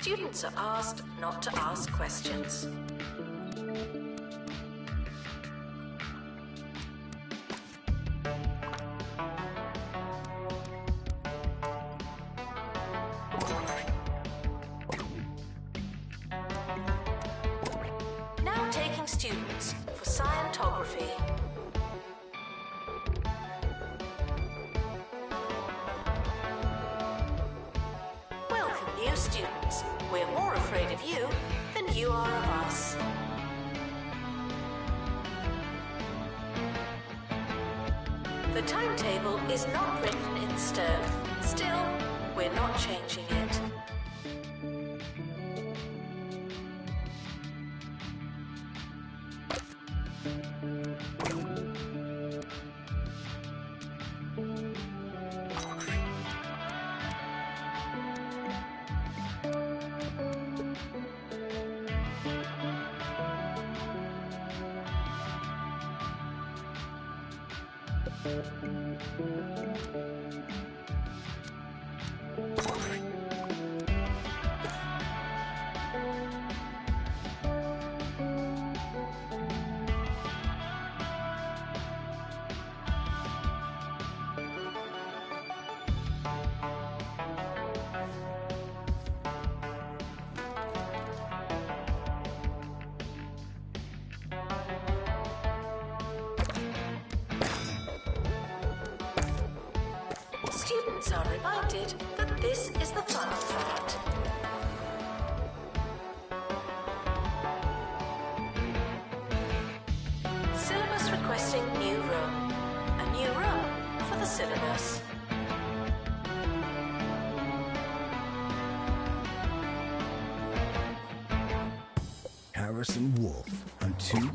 Students are asked not to ask questions. Now taking students for scientography. Welcome, new students. We're more afraid of you than you are of us. The timetable is not written in stone. Still, we're not changing it. Students are reminded that this is the fun part. Syllabus requesting new room. A new room for the syllabus. Harrison Wolf on 2.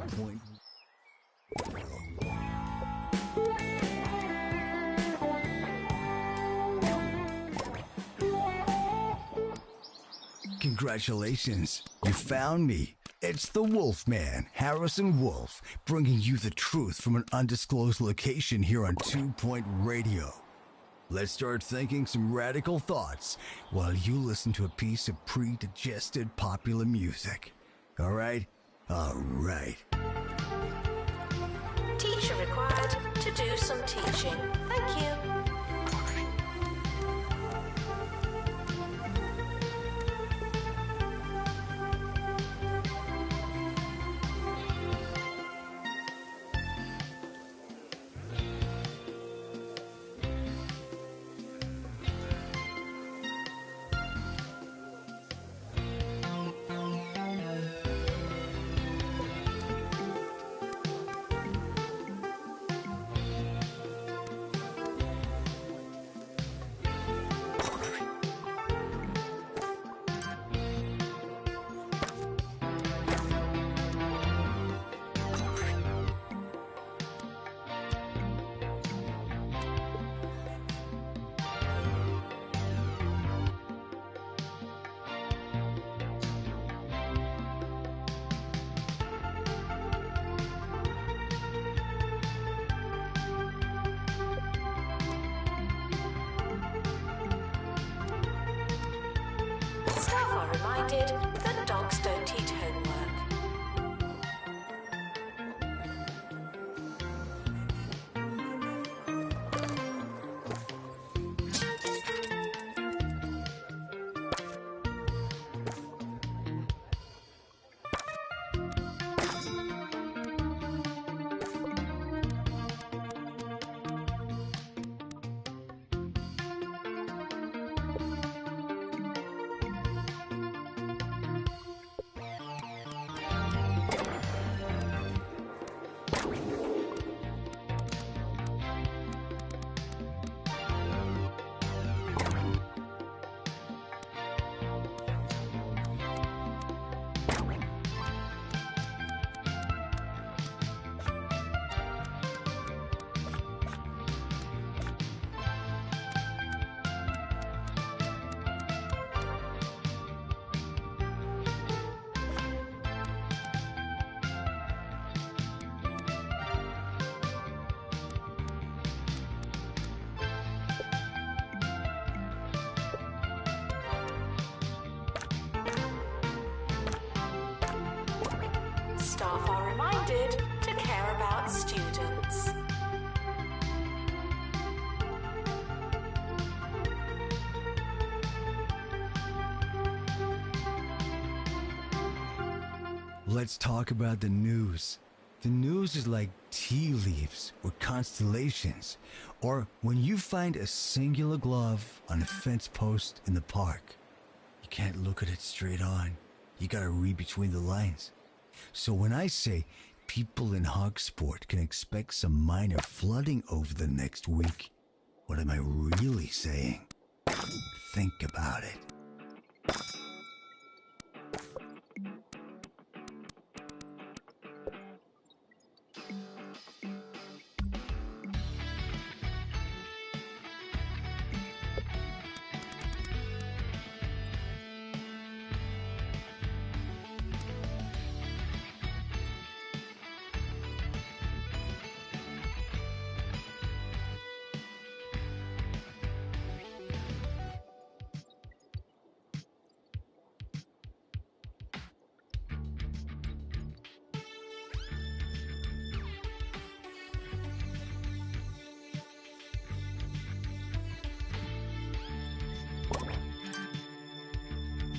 Congratulations, you found me. It's the Wolfman, Harrison Wolf, bringing you the truth from an undisclosed location here on 2 Point Radio. Let's start thinking some radical thoughts while you listen to a piece of pre-digested popular music. All right? All right. Teacher required to do some teaching. Thank you. Staff are reminded that dogs don't eat homework. staff are reminded to care about students. Let's talk about the news. The news is like tea leaves or constellations, or when you find a singular glove on a fence post in the park. You can't look at it straight on. You gotta read between the lines. So when I say people in hog sport can expect some minor flooding over the next week, what am I really saying? Think about it.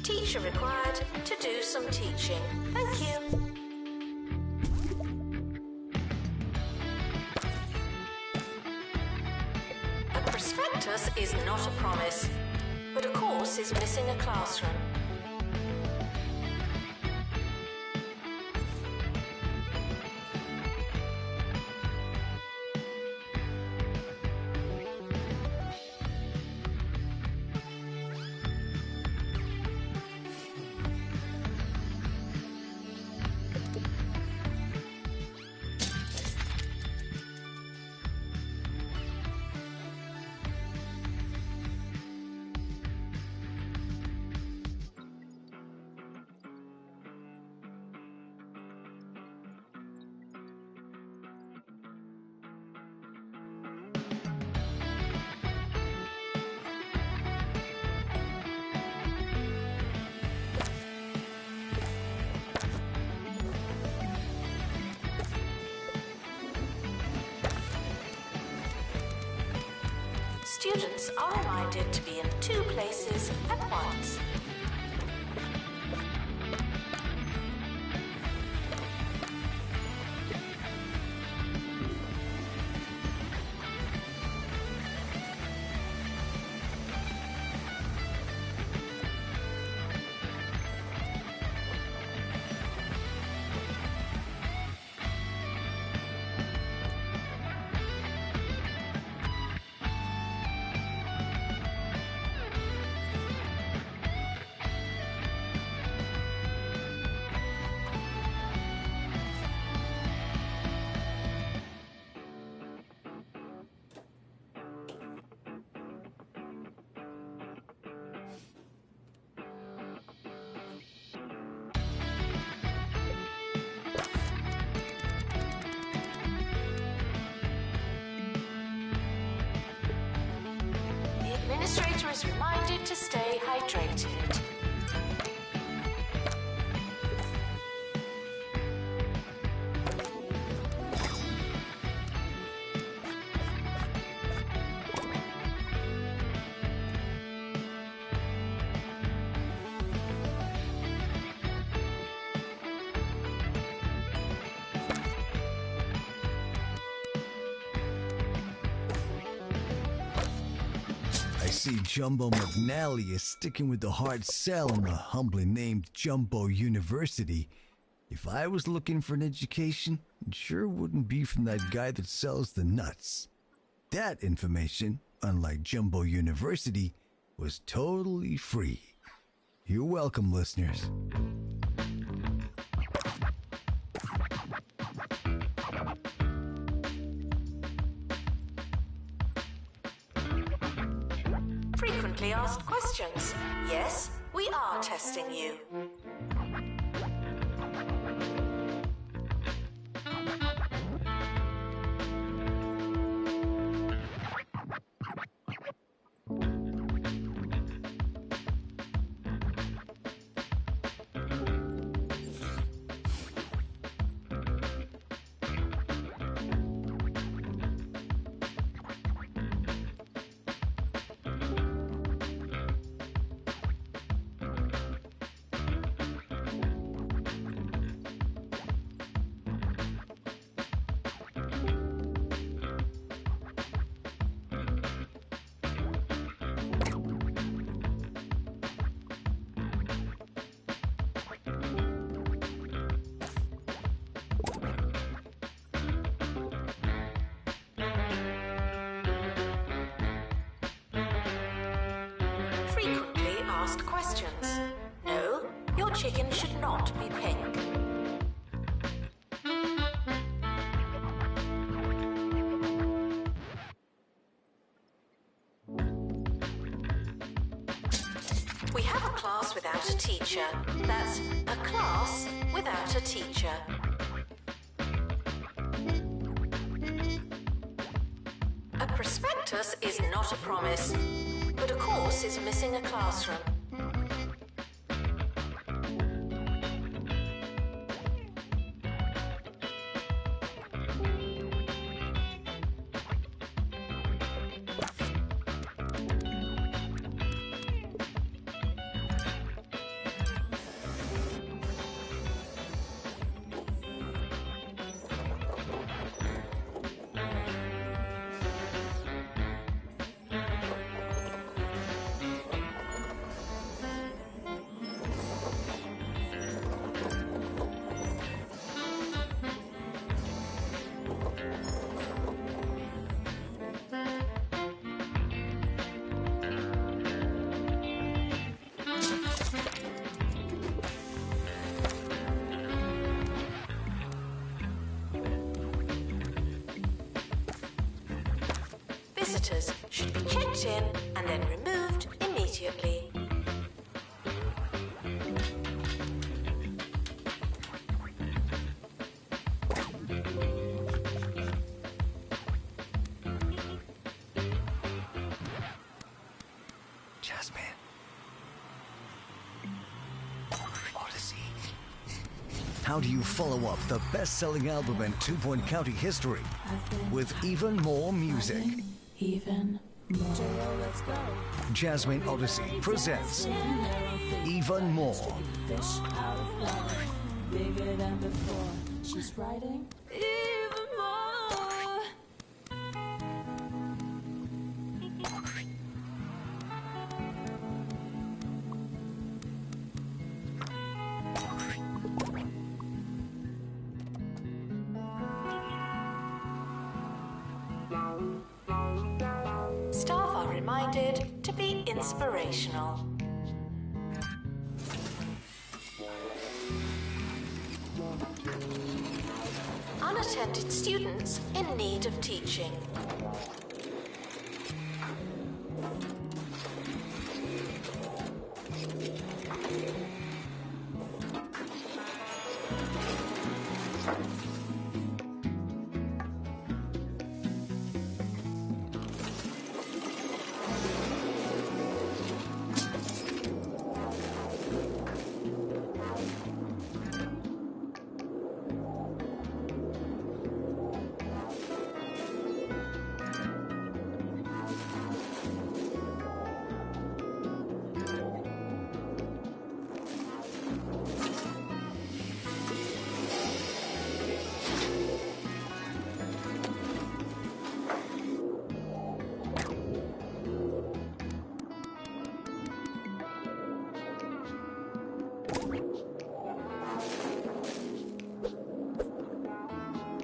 Teacher required to do some teaching. Thank you. A prospectus is not a promise, but a course is missing a classroom. Students are reminded to be in 2 places at once. The administrator is reminded to stay hydrated. I see Jumbo McNally is sticking with the hard sell on the humbly named Jumbo University. If I was looking for an education, it sure wouldn't be from that guy that sells the nuts. That information, unlike Jumbo University, was totally free. You're welcome, listeners. Frequently asked questions. Yes, we are testing you. without a teacher. That's a class without a teacher. A prospectus is not a promise, but a course is missing a classroom. Visitors should be checked in and then removed immediately. Jasmine. Odyssey. How do you follow up the best-selling album in 2 Point County history with even more music? Even more. Let's go. Jasmine Odyssey presents Even More. Fish out of water, bigger than before. She's writing even more. Staff are reminded to be inspirational. Unattended students in need of teaching.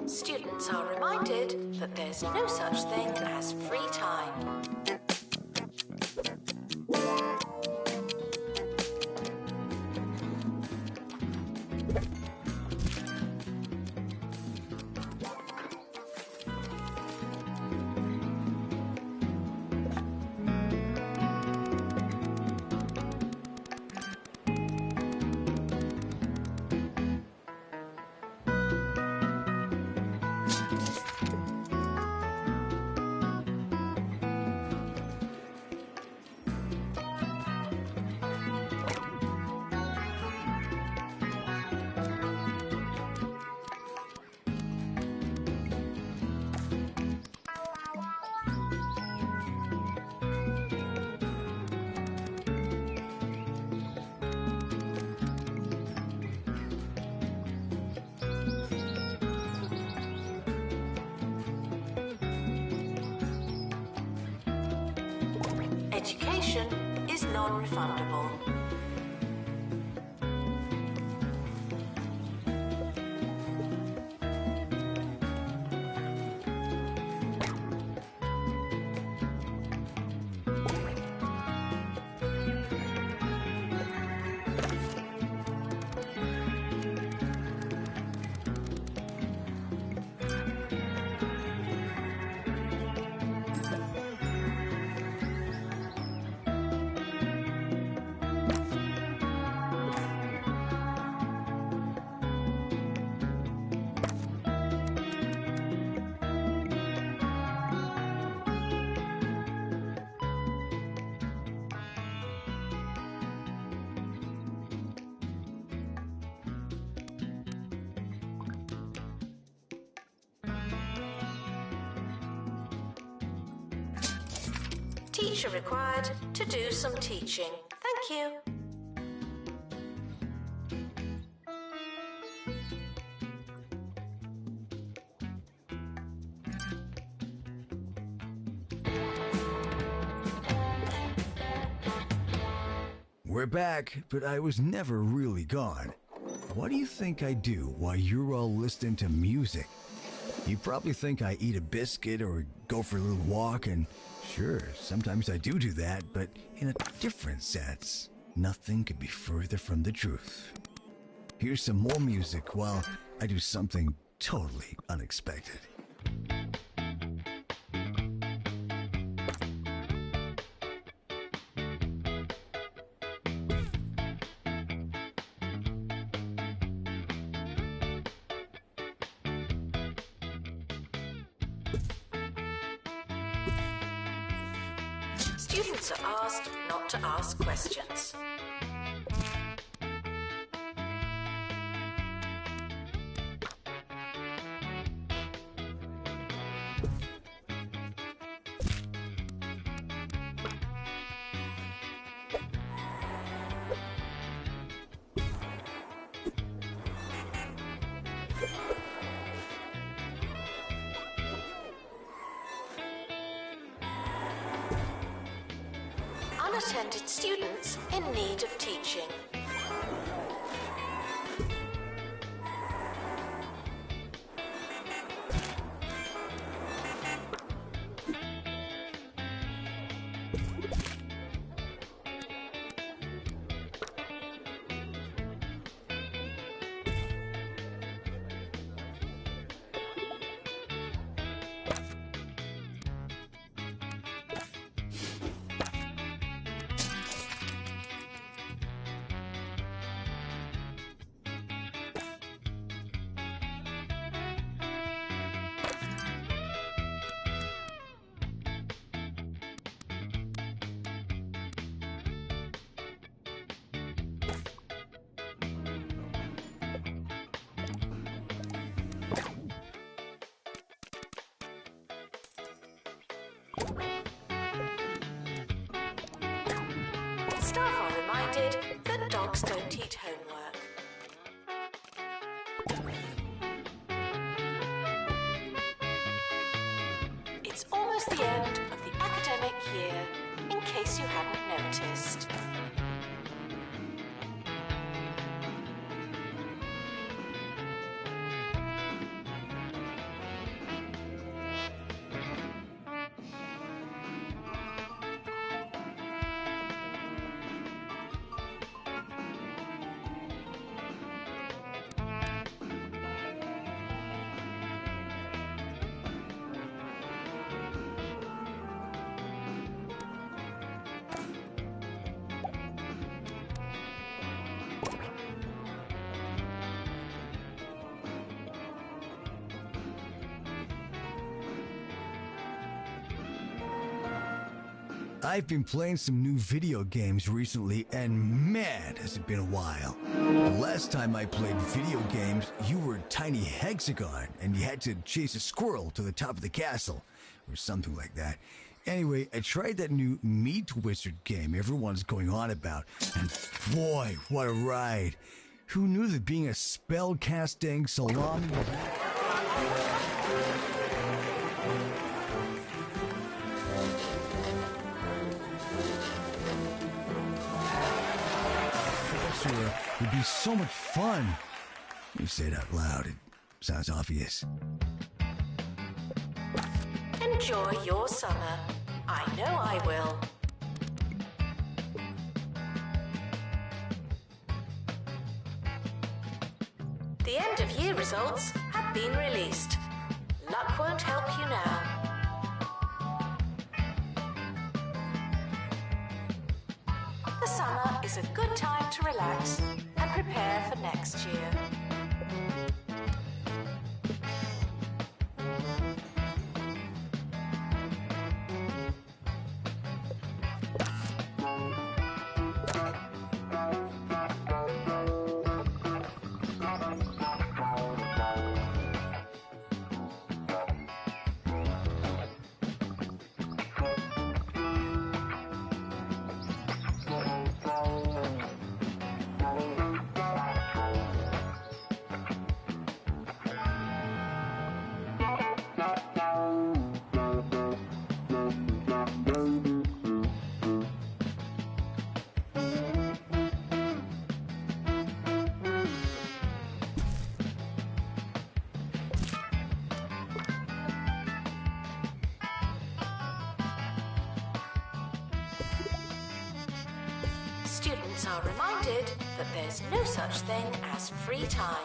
Students are reminded that there's no such thing as free time. Education is non-refundable. Teacher required to do some teaching. Thank you. We're back, but I was never really gone. What do you think I do while you're all listening to music? You probably think I eat a biscuit or go for a little walk, and sure, sometimes I do that, but in a different sense. Nothing could be further from the truth. Here's some more music while I do something totally unexpected. Students are asked not to ask questions. Unattended students in need of teaching. Staff are reminded that dogs don't eat homework. It's almost the end of the academic year, in case you hadn't noticed. I've been playing some new video games recently, and man, has it been a while. The last time I played video games, you were a tiny hexagon, and you had to chase a squirrel to the top of the castle, or something like that. Anyway, I tried that new Meat Wizard game everyone's going on about, and boy, what a ride. Who knew that being a spell-casting salami was... would be so much fun. You say it out loud, it sounds obvious. Enjoy your summer. I know I will. The end of year results have been released. Luck won't help you now. The summer is a good time to relax and prepare for next year. Students are reminded that there's no such thing as free time.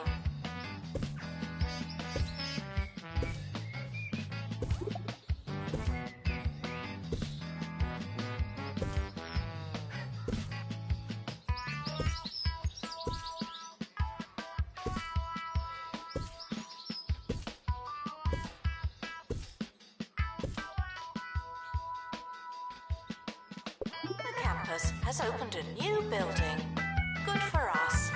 The campus has opened a new building. Good for us.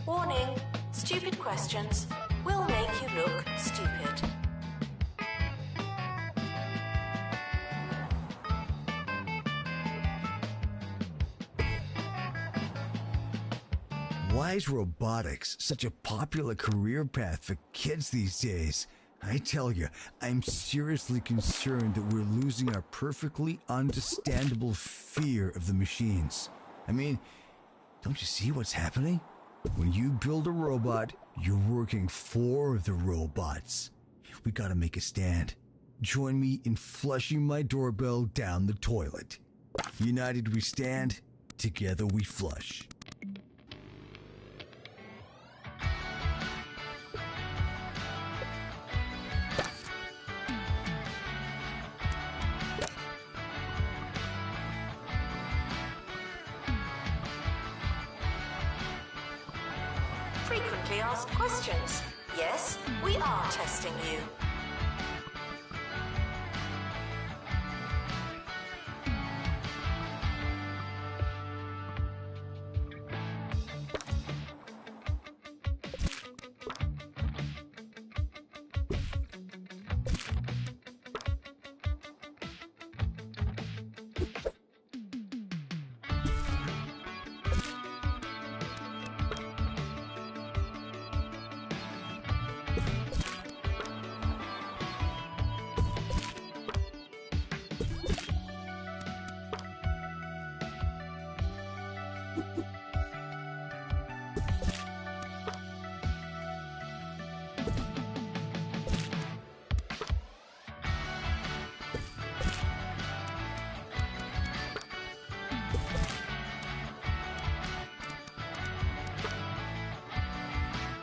Warning, stupid questions will make you look stupid. Why is robotics such a popular career path for kids these days? I tell you, I'm seriously concerned that we're losing our perfectly understandable fear of the machines. I mean, don't you see what's happening? When you build a robot, you're working for the robots. We gotta make a stand. Join me in flushing my doorbell down the toilet. United we stand, together we flush. Frequently asked questions. Yes, we are testing you.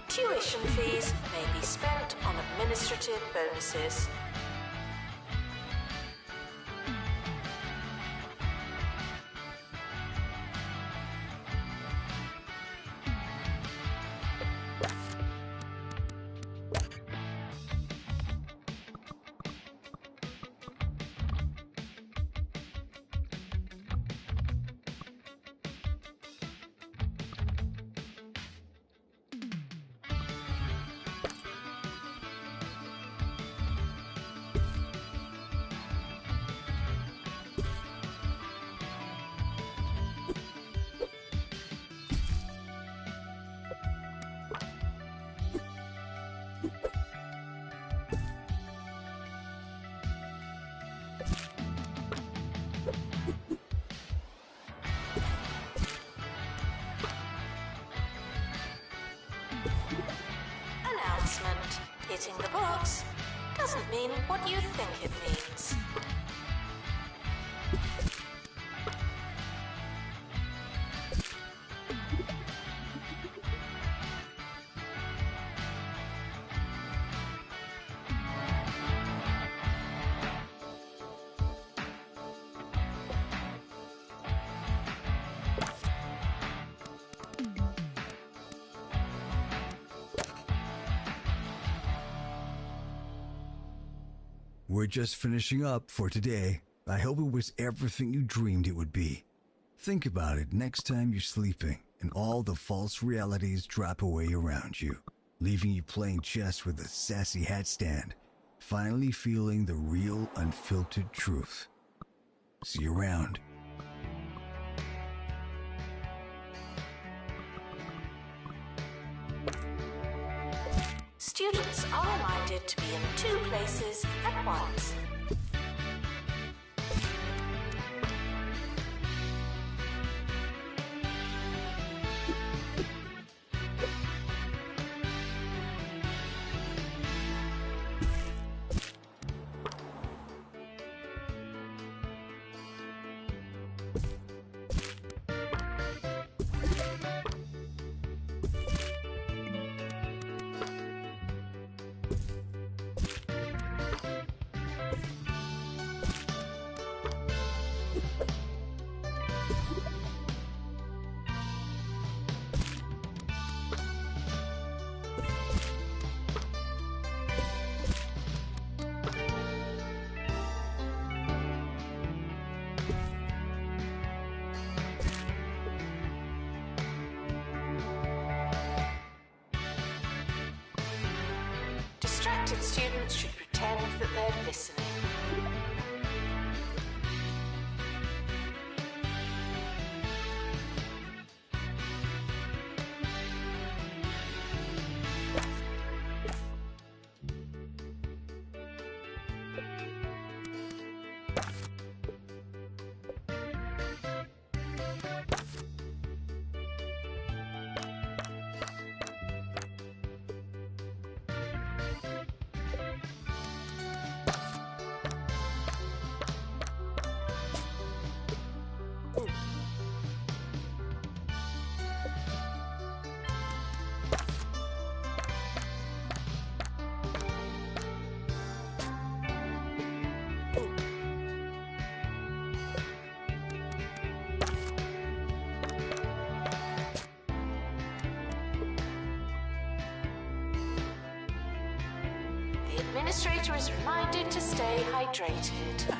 Tuition fees may be spent on administrative bonuses. Announcement. Hitting the box doesn't mean what you think it means. We're just finishing up for today. I hope it was everything you dreamed it would be. Think about it next time you're sleeping and all the false realities drop away around you, leaving you playing chess with a sassy hat stand, finally feeling the real unfiltered truth. See you around. Students are reminded to be in 2 places at once. Distracted students should pretend that they're listening. The administrator is reminded to stay hydrated.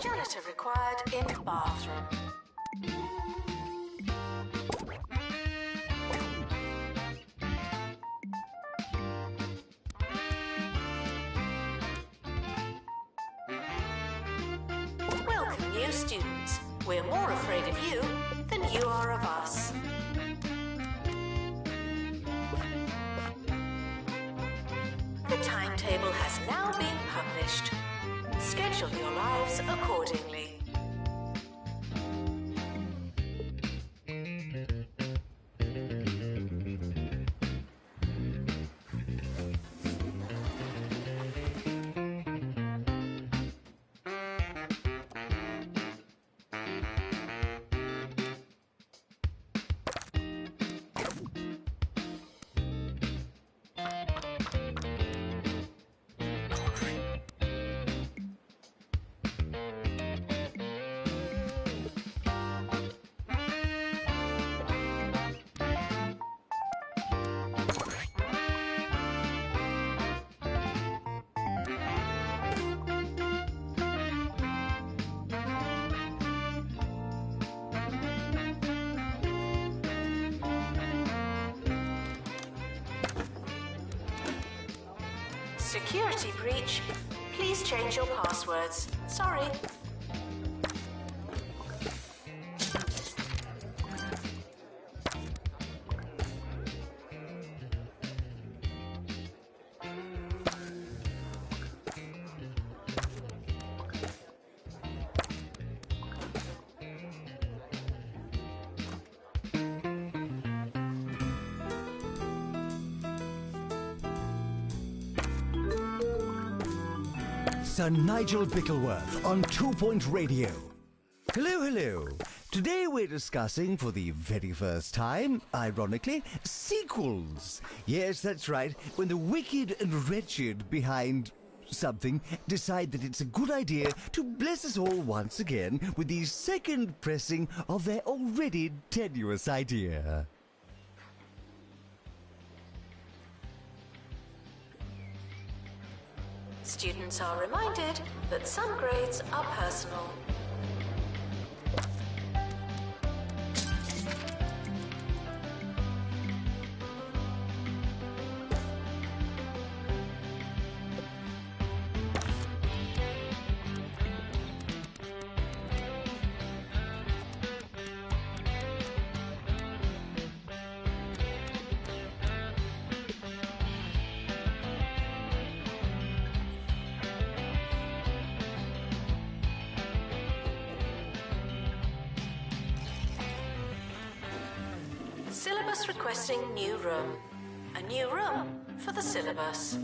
Janitor required in the bathroom. Welcome, new students. We're more afraid of you than you are of us. The timetable has now been published. Schedule your lives accordingly. Security breach. Please change your passwords. Sorry. Sir Nigel Bickleworth on 2 Point Radio. Hello, hello. Today we're discussing for the very first time, ironically, sequels. Yes, that's right. When the wicked and wretched behind something decide that it's a good idea to bless us all once again with the second pressing of their already tenuous idea. Students are reminded that some grades are personal. Syllabus requesting new room. A new room for the syllabus.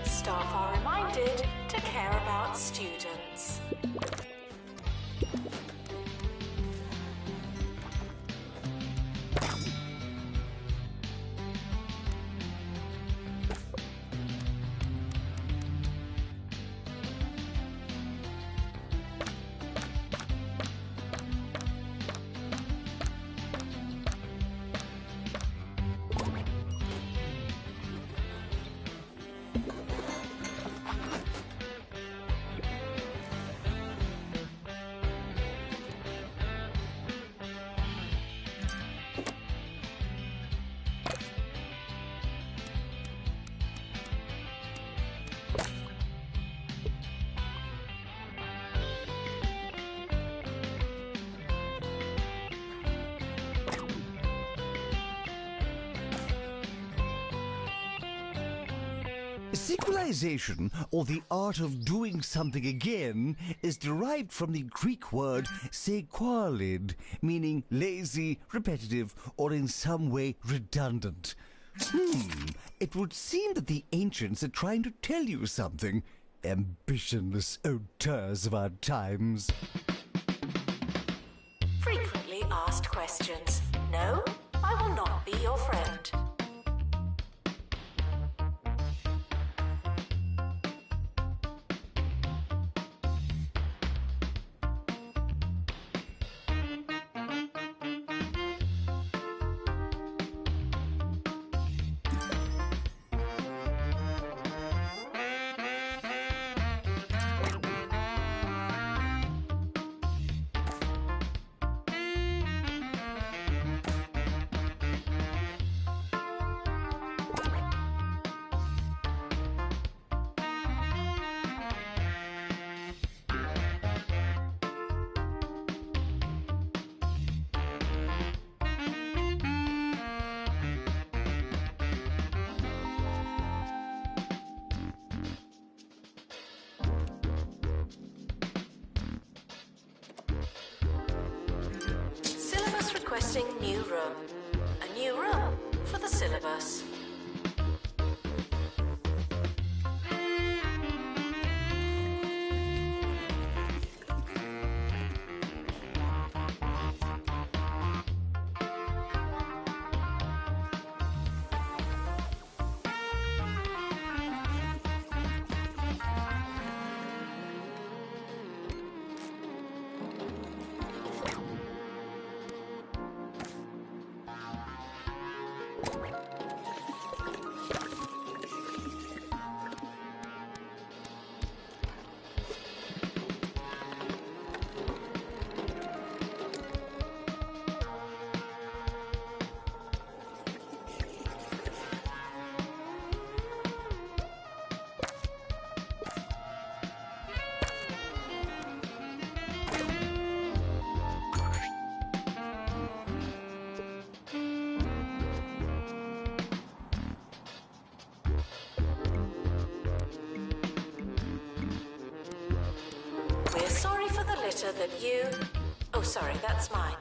Staff are reminded to care about students. Sequelization, or the art of doing something again, is derived from the Greek word sequalid, meaning lazy, repetitive, or in some way redundant. It would seem that the ancients are trying to tell you something, ambitionless auteurs of our times. Frequently asked questions. No, I will not be your friend. Syllabus requesting new room. A new room for the syllabus. We're sorry for the litter that you... Oh, sorry, that's mine.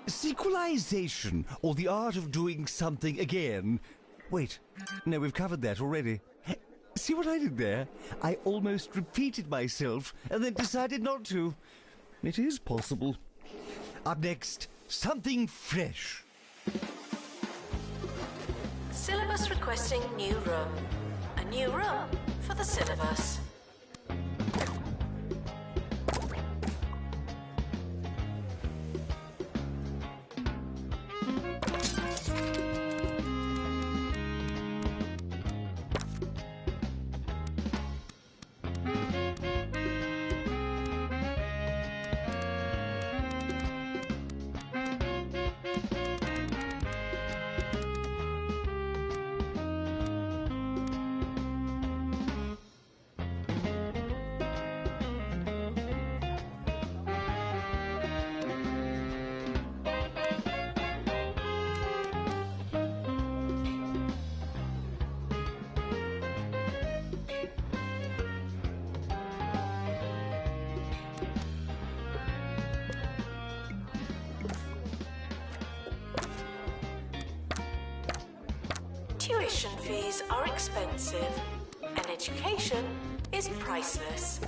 Sequelization, or the art of doing something again. Wait, no, we've covered that already. See what I did there? I almost repeated myself and then decided not to. It is possible. Up next, something fresh. Syllabus requesting new room. A new room for the syllabus. Tuition fees are expensive, and education is priceless.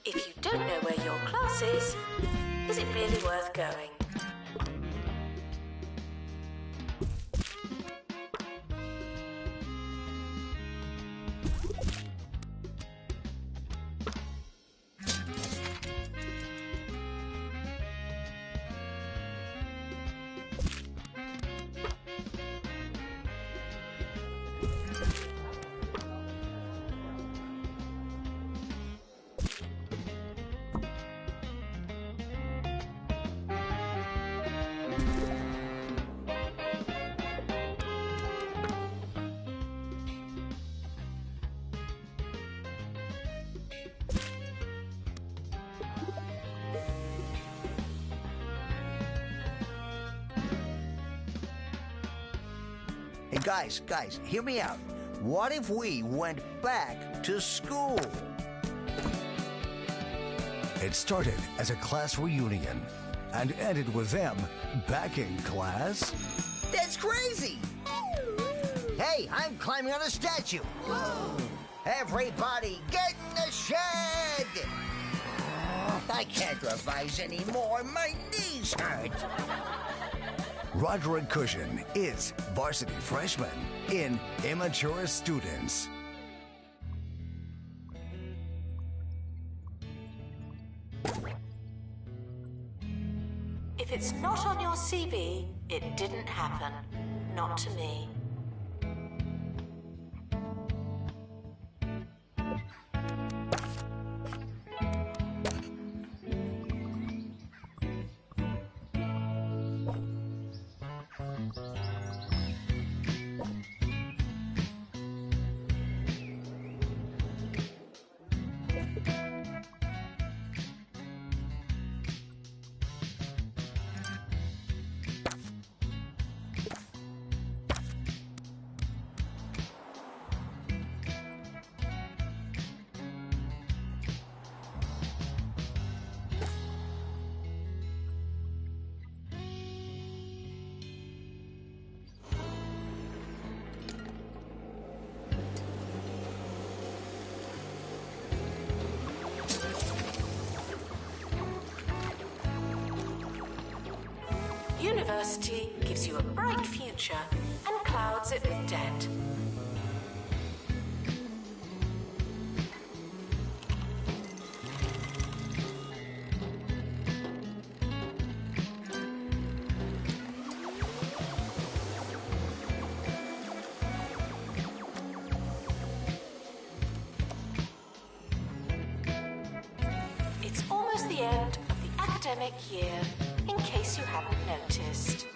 If you don't know where your class is it really worth going? Hey, guys, hear me out. What if we went back to school? It started as a class reunion and ended with them back in class. That's crazy! Hey, I'm climbing on a statue. Whoa. Everybody get in the shed! I can't revise anymore. My knees hurt. Roderick Cushion is varsity freshman in Immature Students. If it's not on your CV, it didn't happen. Not to me. University gives you a bright future and clouds it with debt. It's almost the end of the academic year, in case you hadn't noticed.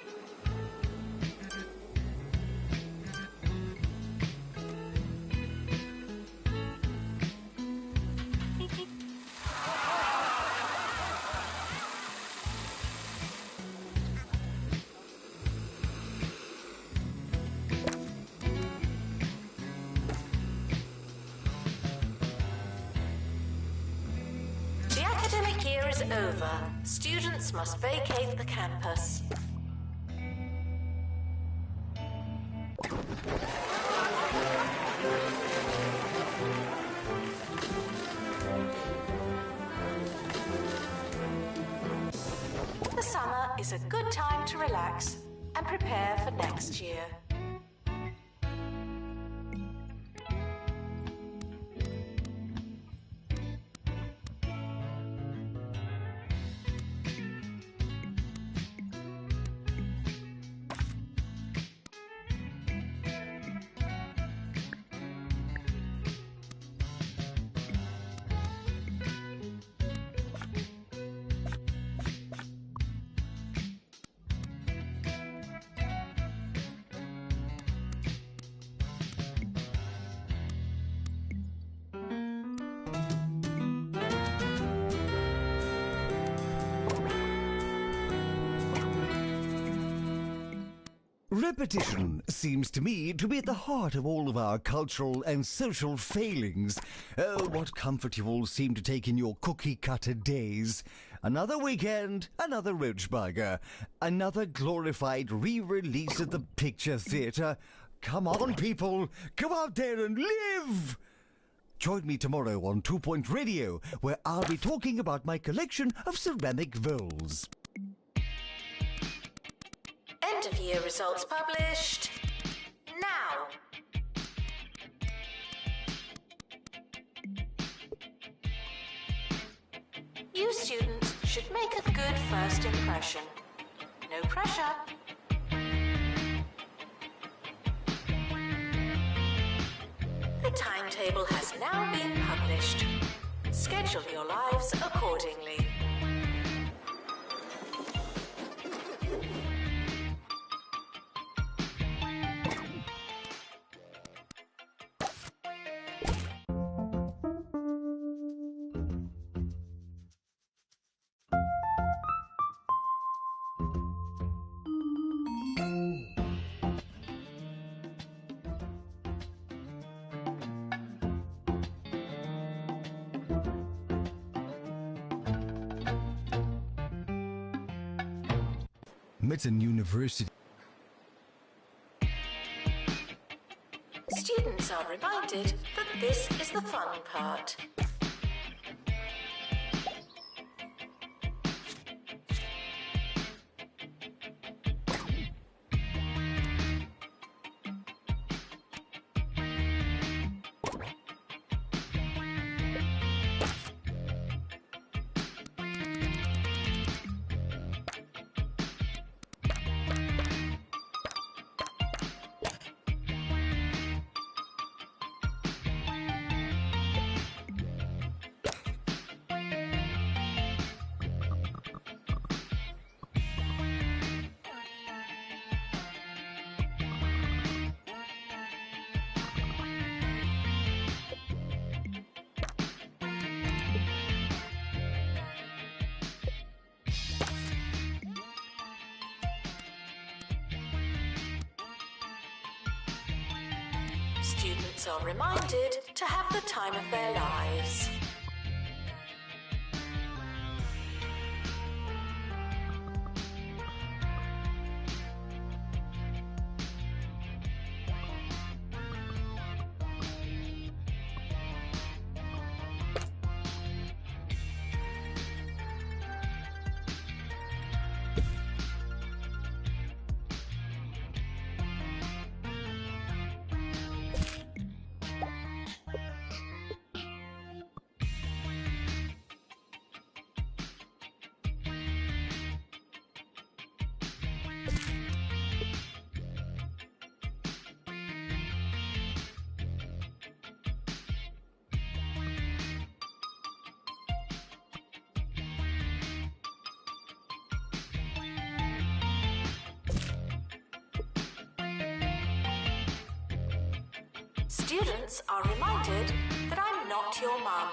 The academic year is over. Students must vacate the campus. The summer is a good time to relax and prepare for next year. Repetition seems to me to be at the heart of all of our cultural and social failings. Oh, what comfort you all seem to take in your cookie-cutter days. Another weekend, another roach burger, another glorified re-release at the picture theatre. Come on, people, come out there and live! Join me tomorrow on 2 Point Radio, where I'll be talking about my collection of ceramic vowels. End of year results published now. You students should make a good first impression. No pressure. The timetable has now been published. Schedule your lives accordingly. Mitten University. Students are reminded that this is the fun part. Students are reminded to have the time of their lives. Students are reminded that I'm not your mum.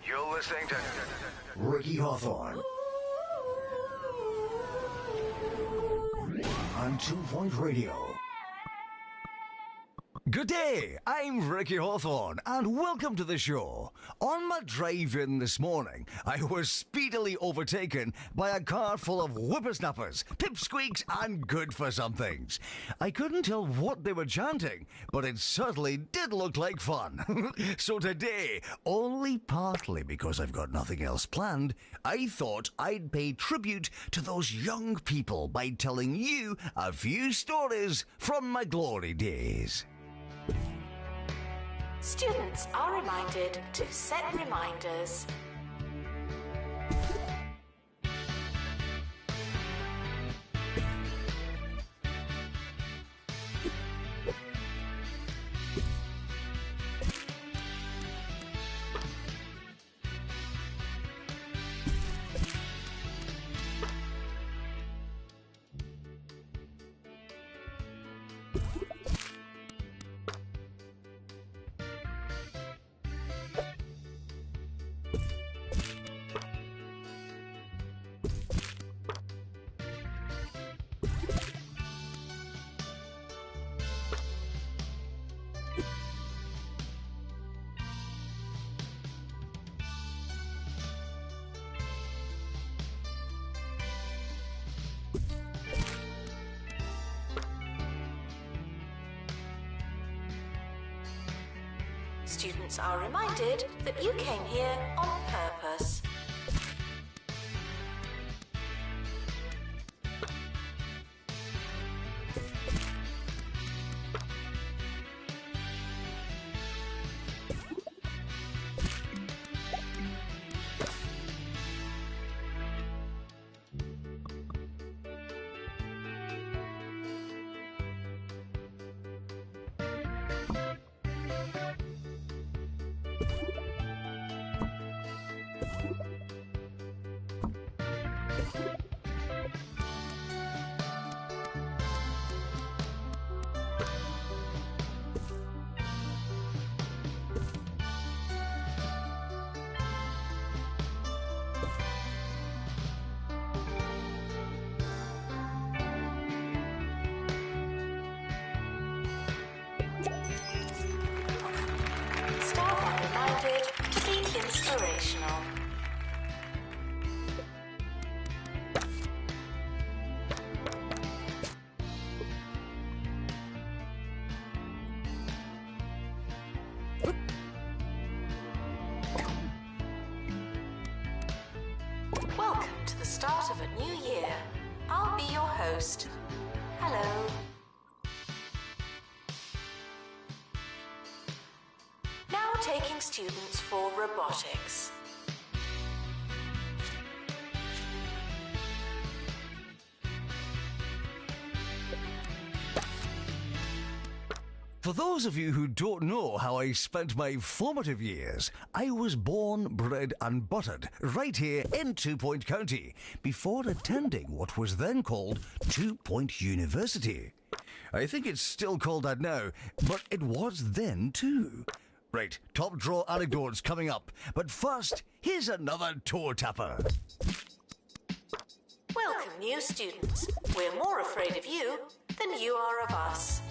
You're listening to Ricky Hawthorne on 2 Point Radio. Good day, I'm Ricky Hawthorne, and welcome to the show. On my drive-in this morning, I was speedily overtaken by a car full of whippersnappers, pipsqueaks, and good-for-somethings. I couldn't tell what they were chanting, but it certainly did look like fun. So today, only partly because I've got nothing else planned, I thought I'd pay tribute to those young people by telling you a few stories from my glory days. Students are reminded to set reminders. Students are reminded that you came here on purpose. Welcome to the start of a new year. I'll be your host. Hello. Now taking students for robotics. For those of you who don't know how I spent my formative years, I was born, bred and buttered right here in 2 Point County before attending what was then called 2 Point University. I think it's still called that now, but it was then too. Right, top draw anecdotes coming up, but first, here's another toe tapper. Welcome, new students. We're more afraid of you than you are of us.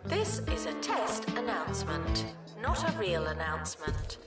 This is a test announcement, not a real announcement.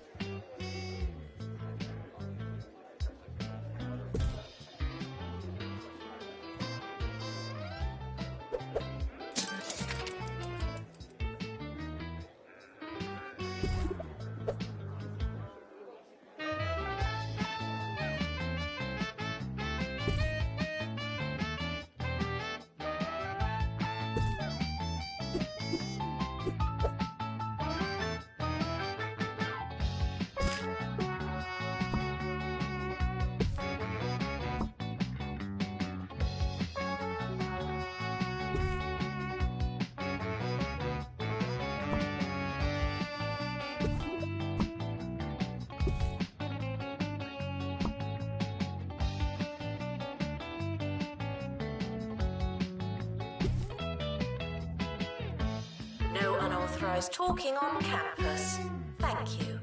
No unauthorized talking on campus. Thank you.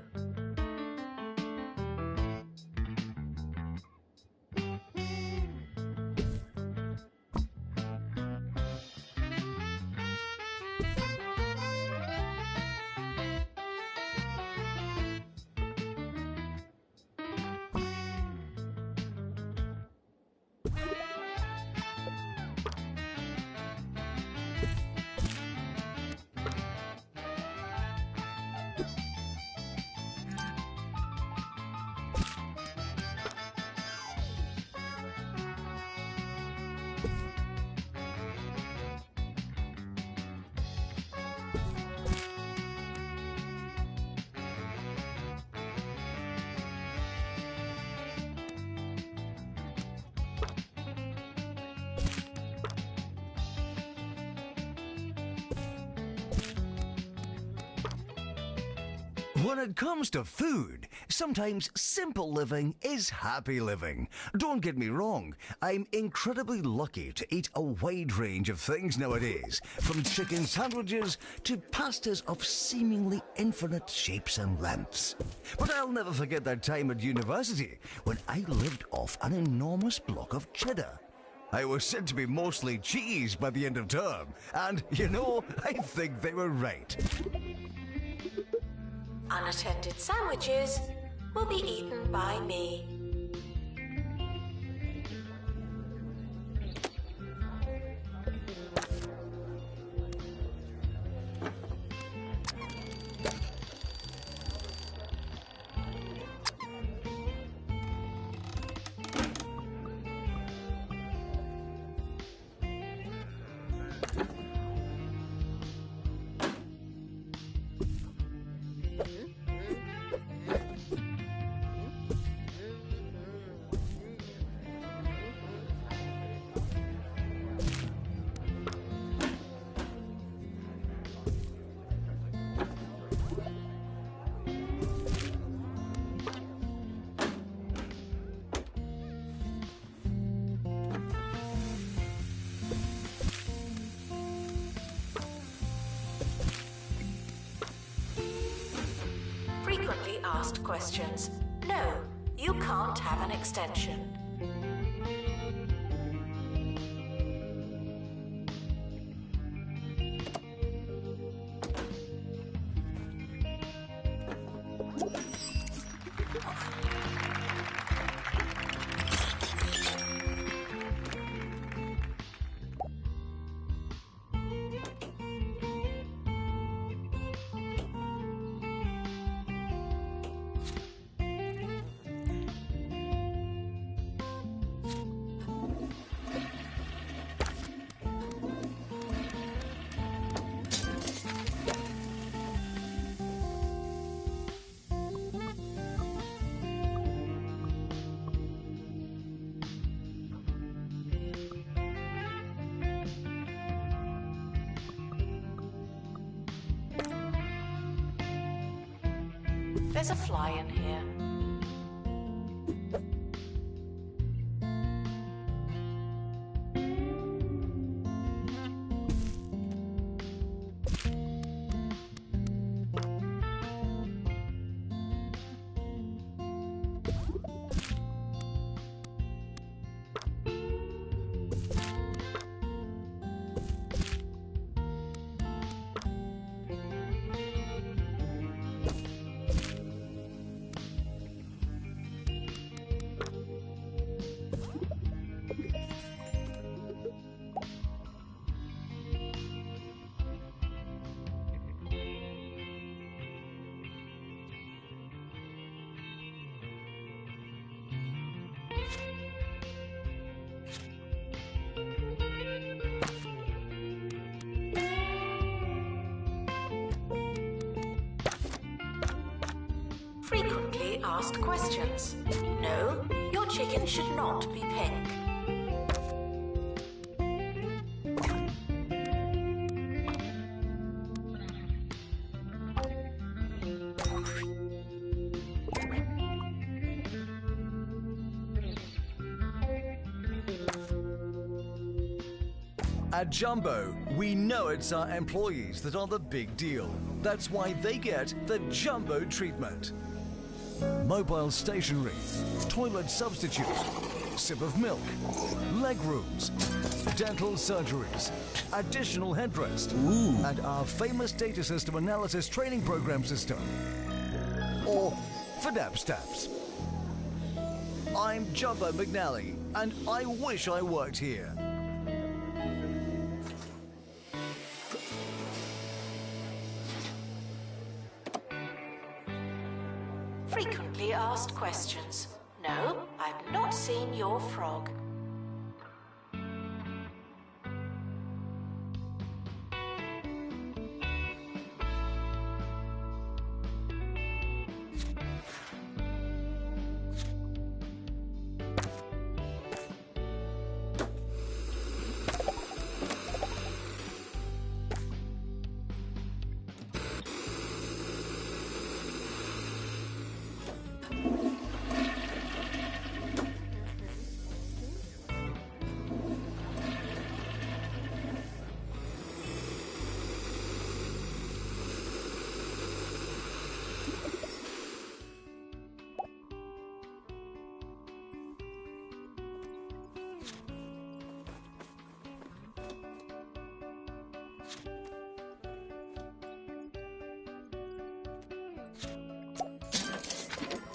When it comes to food, sometimes simple living is happy living. Don't get me wrong, I'm incredibly lucky to eat a wide range of things nowadays, from chicken sandwiches to pastas of seemingly infinite shapes and lengths. But I'll never forget that time at university when I lived off an enormous block of cheddar. I was said to be mostly cheese by the end of term, and, you know, I think they were right. Unattended sandwiches will be eaten by me. asked questions. No, you can't have an extension. There's a fly in here. Frequently asked questions. No, your chicken should not be pink. At Jumbo, we know it's our employees that are the big deal. That's why they get the Jumbo treatment. Mobile stationery, toilet substitute, sip of milk, leg rooms, dental surgeries, additional headrest, and our famous data system analysis training program system. Or FDAP-STAPS. I'm Jumbo McNally, and I wish I worked here. Frequently asked questions. No, I've not seen your frog.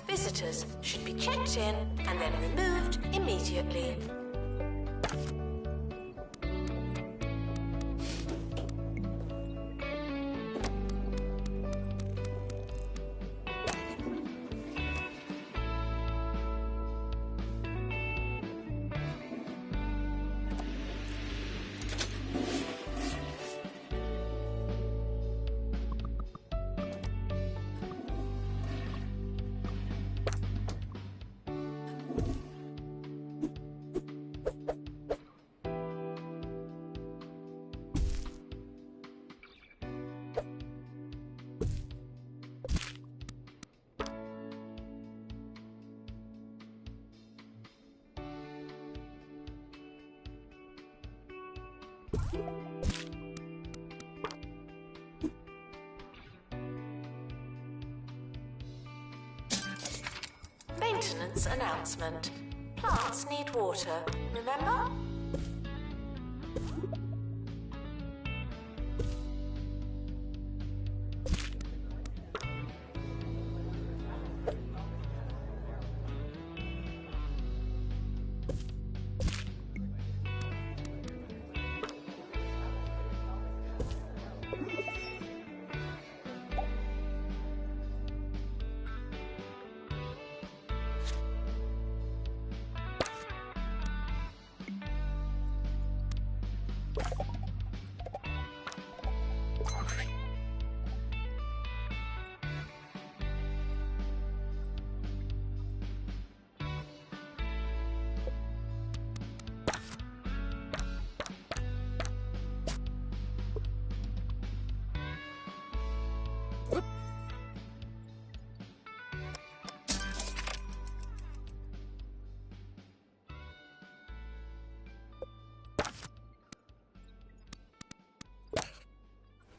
Visitors should be checked in and then removed immediately. season's announcement. Plants need water, remember?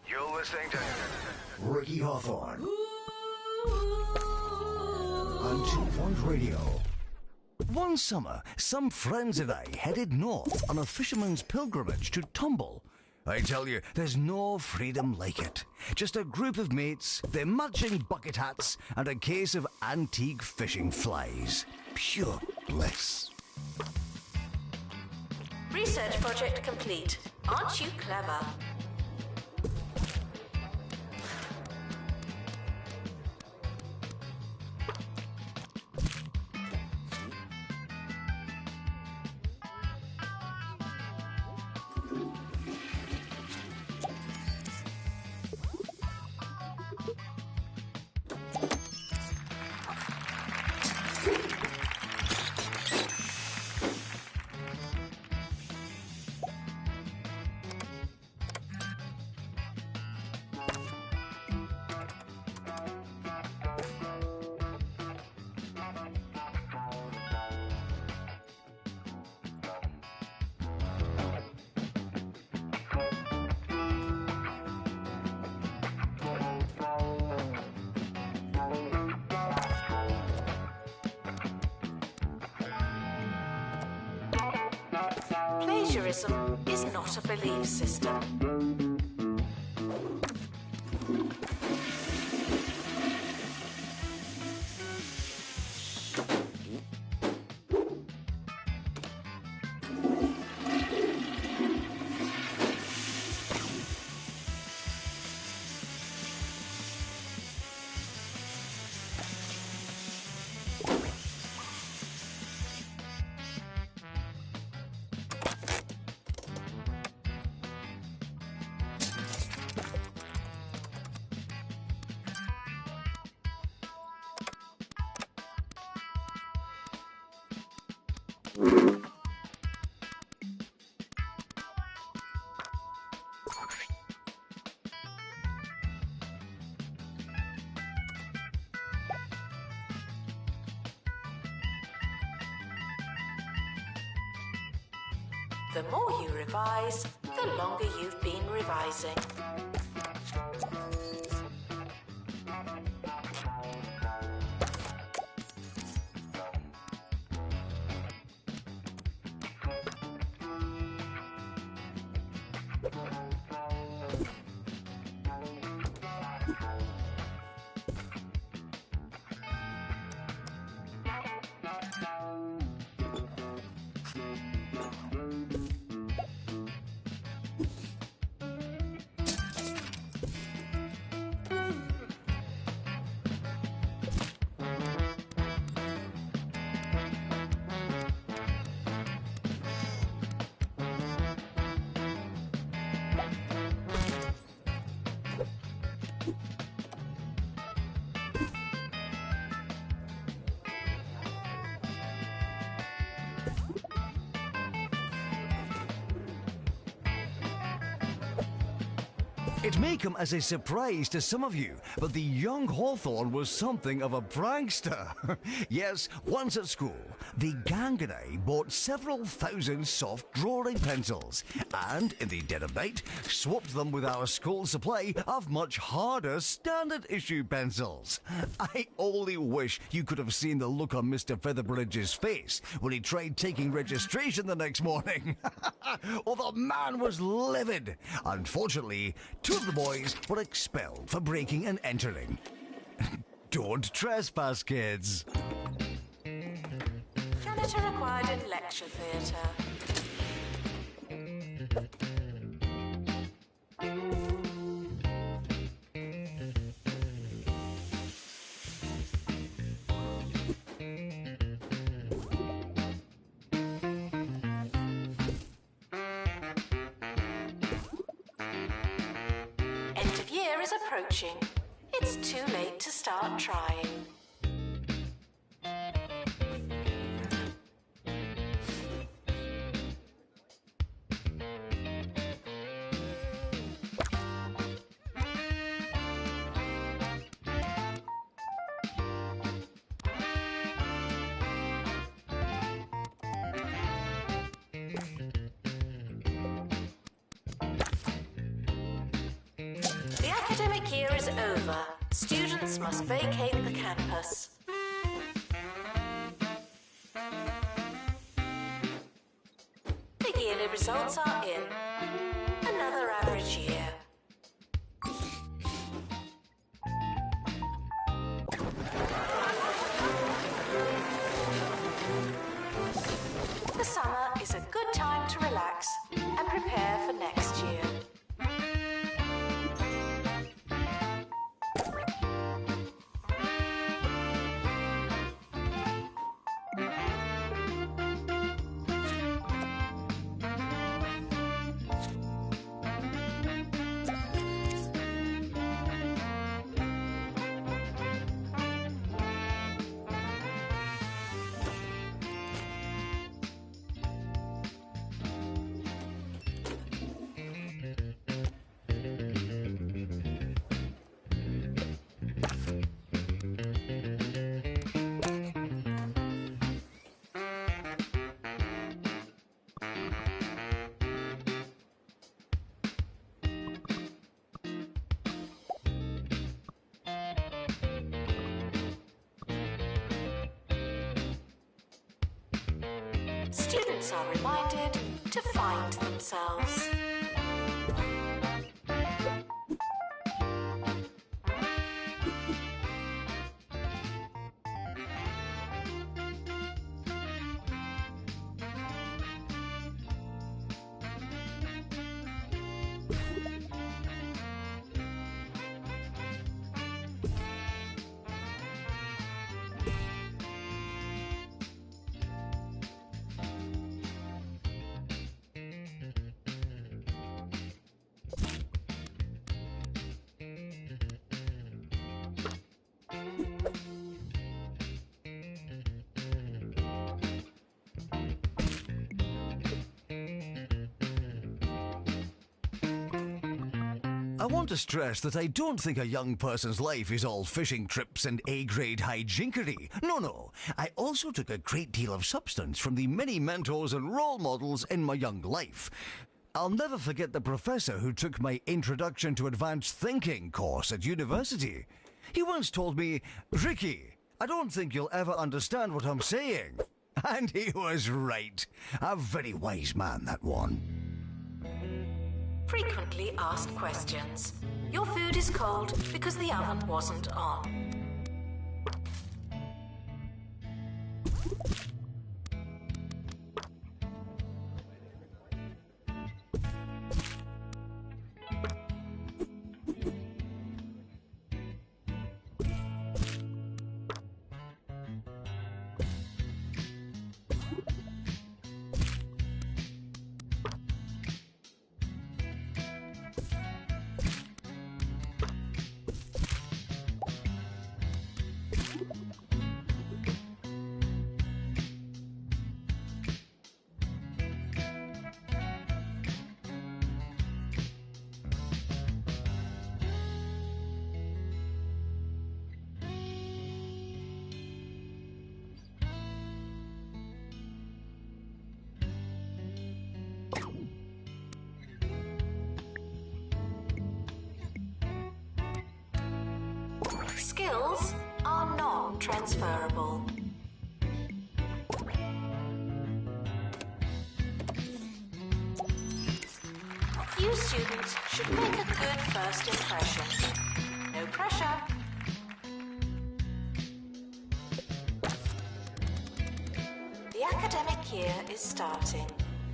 You're listening to Ricky Hawthorne on 2 Point Radio. One summer, some friends and I headed north on a fisherman's pilgrimage to Tumble. I tell you, there's no freedom like it. Just a group of mates, their matching bucket hats, and a case of antique fishing flies. Pure bliss. Research project complete. Aren't you clever? Plagiarism is not a belief system. The more you revise, the longer you've been revising. It may come as a surprise to some of you, but the young Hawthorne was something of a prankster. Yes, once at school, the gang and I bought several thousand soft drawer drawing pencils, and in the dead of night, swapped them with our school supply of much harder standard issue pencils. I only wish you could have seen the look on Mr. Featherbridge's face when he tried taking registration the next morning. Oh, the man was livid. Unfortunately, 2 of the boys were expelled for breaking and entering. Don't trespass, kids. Janitor required in lecture theatre. End of year is approaching. It's too late to start trying. The academic year is over. Students must vacate the campus. The yearly results are in. Another average year. The summer is a good time to relax and prepare for next year. Students are reminded to find themselves. I want to stress that I don't think a young person's life is all fishing trips and A-grade hijinkery. No. I also took a great deal of substance from the many mentors and role models in my young life. I'll never forget the professor who took my Introduction to Advanced Thinking course at university. He once told me, "Ricky, I don't think you'll ever understand what I'm saying." And he was right. A very wise man, that one. Frequently asked questions. Your food is cold because the oven wasn't on. Skills are non-transferable. You students should make a good first impression. No pressure. The academic year is starting.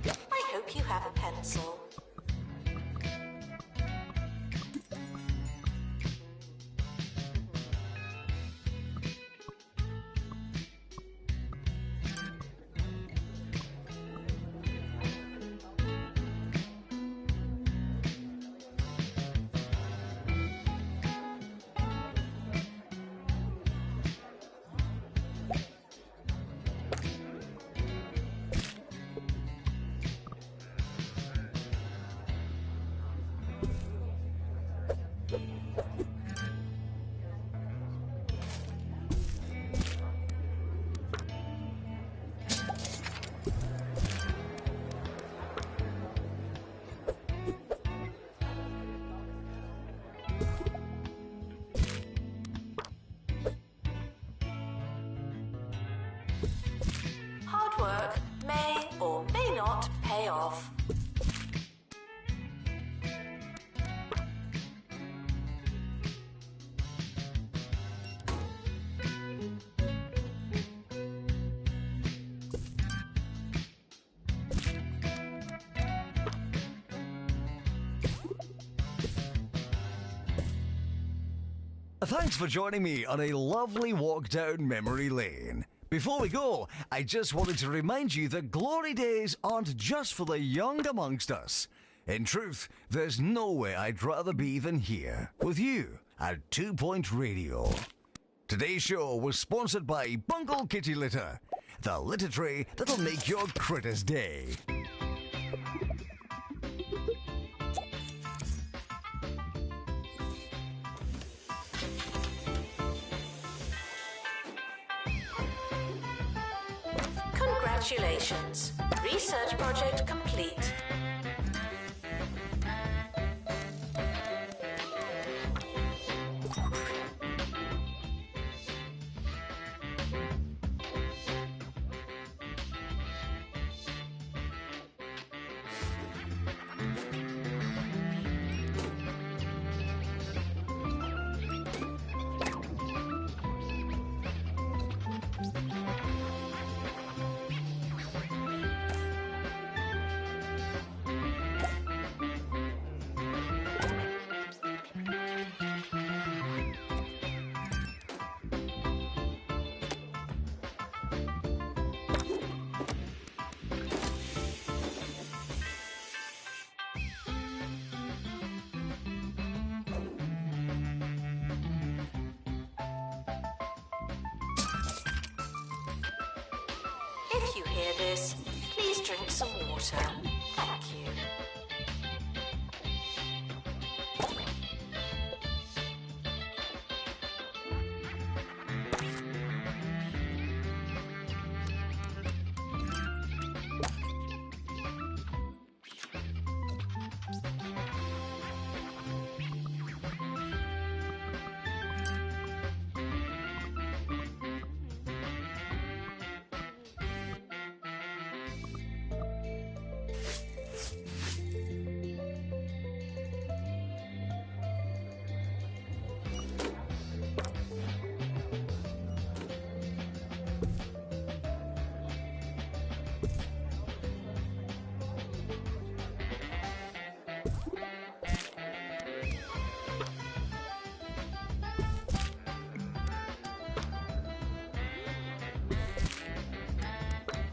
I hope you have a pencil. Hard work may or may not pay off. Thanks for joining me on a lovely walk down memory lane. Before we go, I just wanted to remind you that glory days aren't just for the young amongst us. In truth, there's nowhere I'd rather be than here, with you, at 2 Point Radio. Today's show was sponsored by Bungle Kitty Litter, the litter tray that'll make your critter's day. Congratulations. Research project complete. If you hear this, please drink some water. Thank you.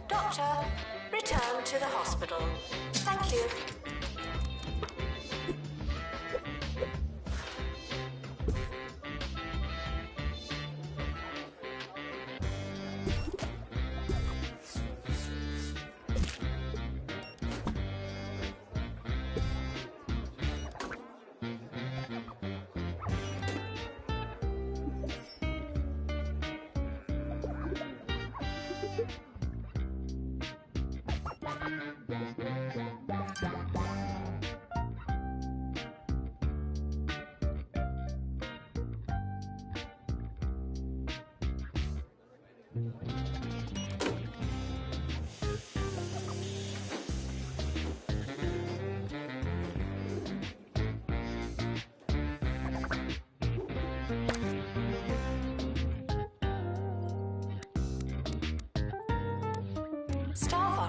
Doctor, return to the hospital. Thank you.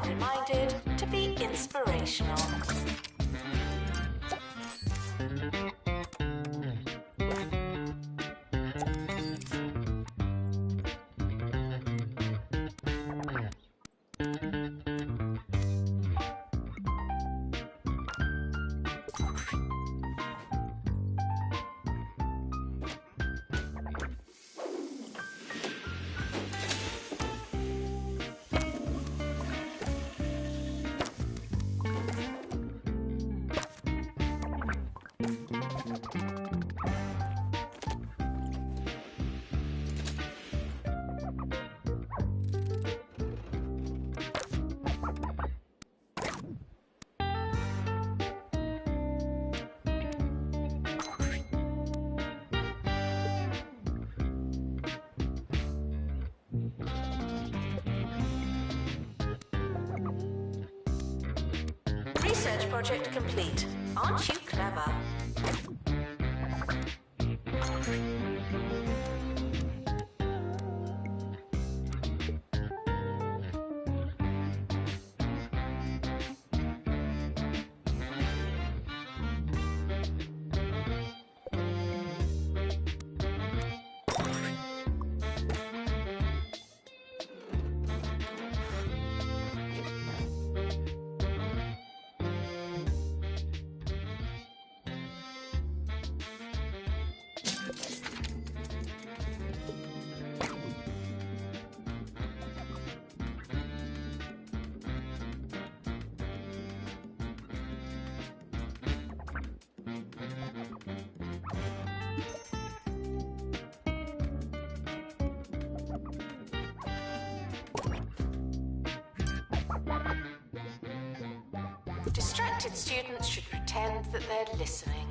are reminded to be inspirational. Research project complete. Aren't you clever? Distracted students should pretend that they're listening.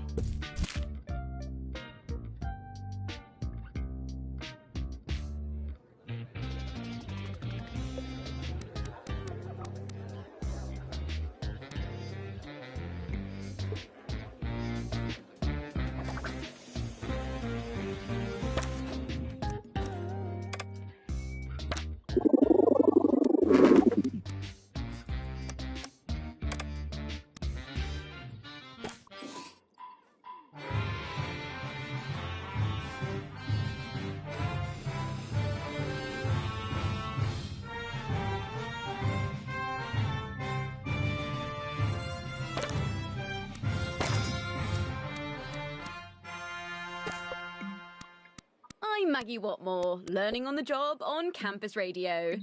I'm Maggie Watmore, learning on the job on campus radio.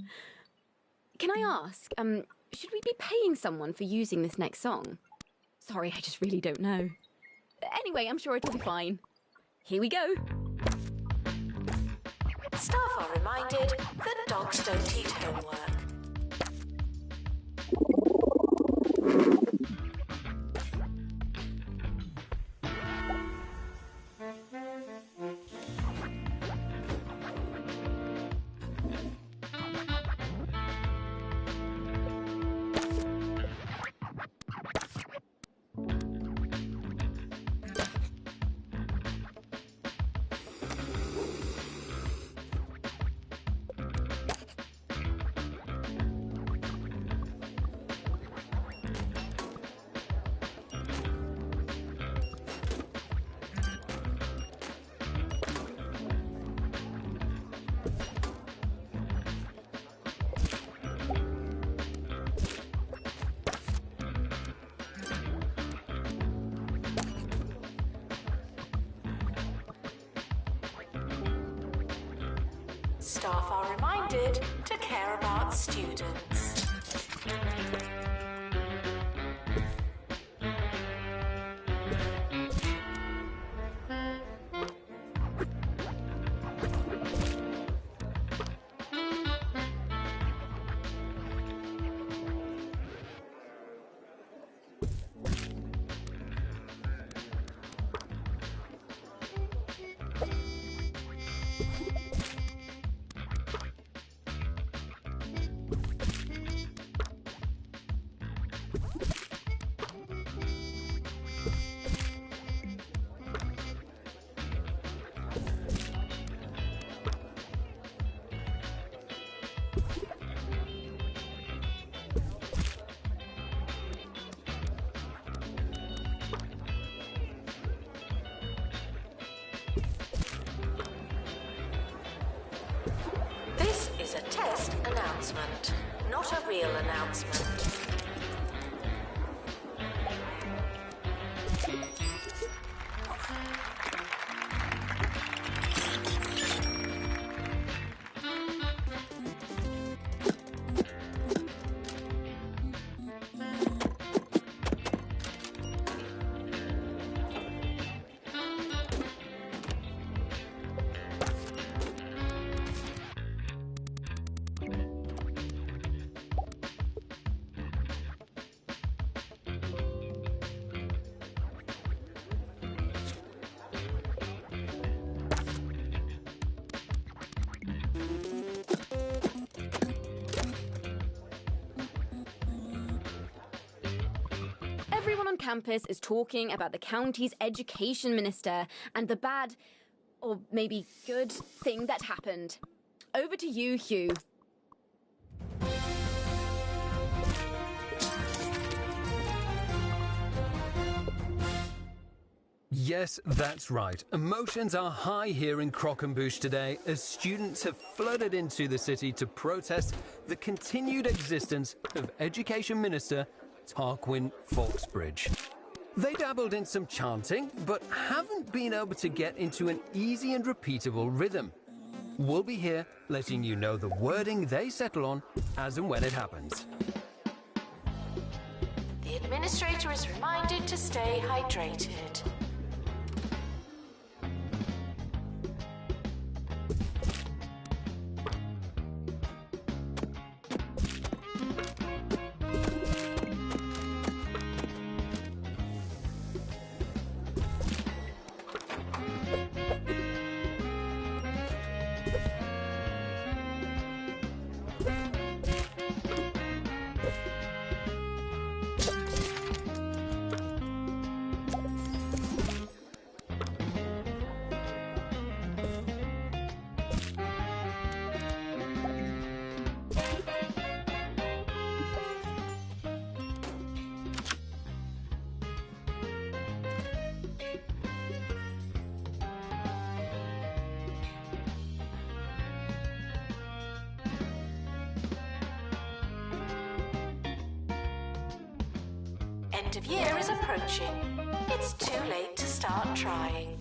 Can I ask, should we be paying someone for using this next song? Sorry, I just really don't know. Anyway, I'm sure it'll be fine. Here we go. Staff are reminded that dogs don't eat homework. Staff are reminded to care about students. announcement, not a real announcement. Everyone on campus is talking about the county's education minister and the bad, or maybe good, thing that happened. Over to you, Hugh. Yes, that's right. Emotions are high here in Croquembouche today as students have flooded into the city to protest the continued existence of Education Minister Tarquin Foxbridge. They dabbled in some chanting, but haven't been able to get into an easy and repeatable rhythm. We'll be here letting you know the wording they settle on as and when it happens. The administrator is reminded to stay hydrated. End of year is approaching. It's too late to start trying.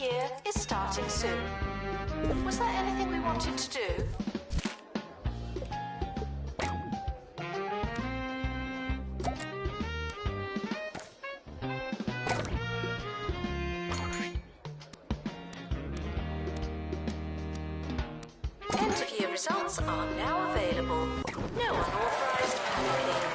Year is starting soon. Was there anything we wanted to do? End of year results are now available. No unauthorized panicking.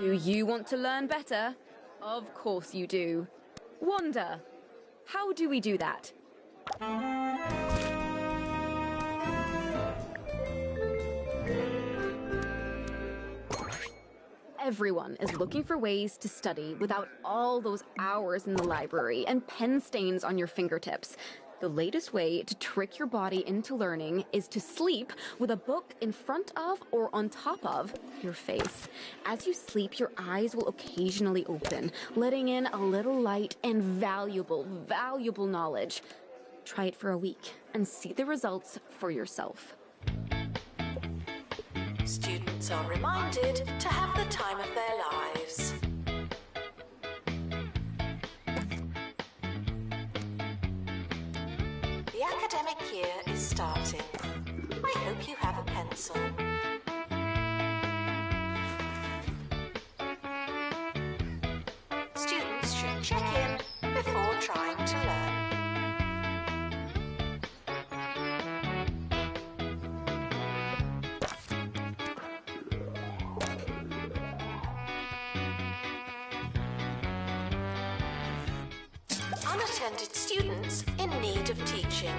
Do you want to learn better? Of course you do. Wanda, how do we do that? Everyone is looking for ways to study without all those hours in the library and pen stains on your fingertips. The latest way to trick your body into learning is to sleep with a book in front of or on top of your face. As you sleep, your eyes will occasionally open, letting in a little light and valuable knowledge. Try it for a week and see the results for yourself. Students are reminded to have the time of their lives. The academic year is starting. I hope you have a pencil. Students should check in before trying to learn. Unattended students in need of teaching.